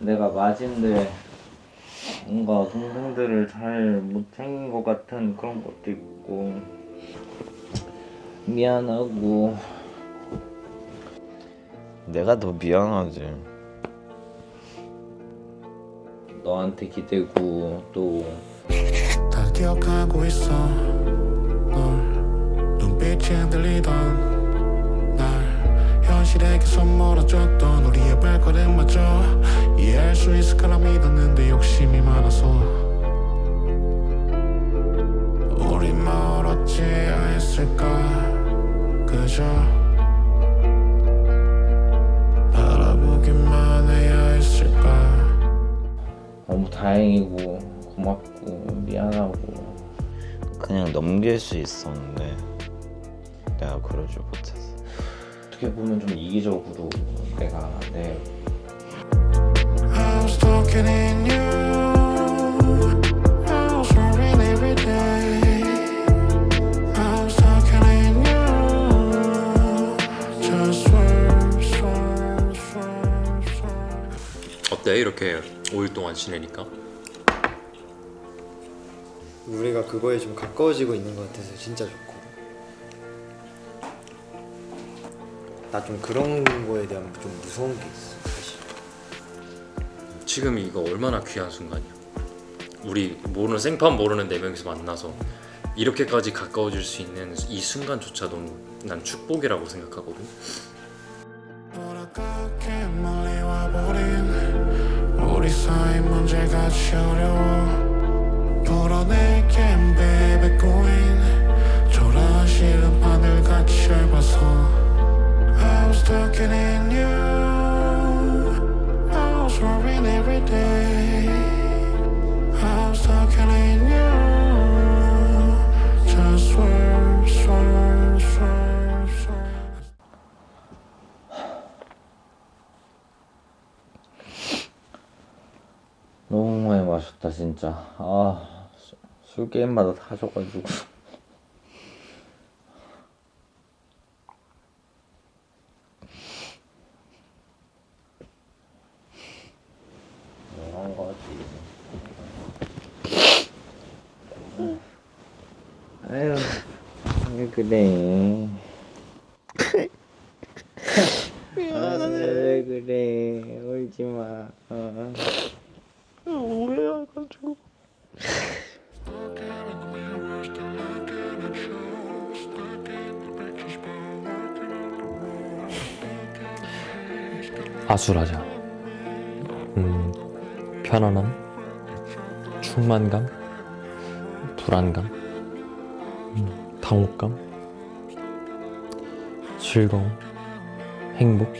내가 마진들 뭔가 동생들을 잘 못 챙긴 것 같은 그런 것도 있고 미안하고. 내가 더 미안하지. 너한테 기대고 또 다 기억하고 있어. 널 눈빛이 흔들리던 날 현실에게서 멀어졌던 우리의 발걸음마저 이해할 수 있을 거라 믿었는데 욕심이 많아서 우리 멀었지 않았을까. 그저 바라보기만 해야 했을까. 너무 다행이고 고맙고 미안하고. 그냥 넘길 수 있었는데 내가 그러지 못했어. 어떻게 보면 좀 이기적으로 내가 내 I was talking in you. I was worrying every day. I was talking in you. Just swerve, swerve, swerve, swerve. 어때? 이렇게 5일 동안 지내니까? 우리가 그거에 좀 가까워지고 있는 것 같아서 진짜 좋고, 나 좀 그런 거에 대한 좀 무서운 게 있어 사실. 지금 이거 얼마나 귀한 순간이야. 우리 모르는 생판 모르는 4명이서 만나서 이렇게까지 가까워질 수 있는 이 순간조차 너무 난 축복이라고 생각하거든. 돌아가게 멀리 와버린 우리 사이 문제가 어려워. 풀어내겐 baby queen. 초라한 시름판을 같이 밟아서 I was talking in you. I was worrying every day. I was talking in you. Just swerve, swerve, swerve, swerve. 너무 많이 마셨다 진짜. 술 게임마다 다 져가지고. 이런 거지. 아유, 왜 그래? 왜 그래? 울지 마. 오해해가지고. 아수라장. 편안함, 충만감, 불안감, 당혹감, 즐거움, 행복,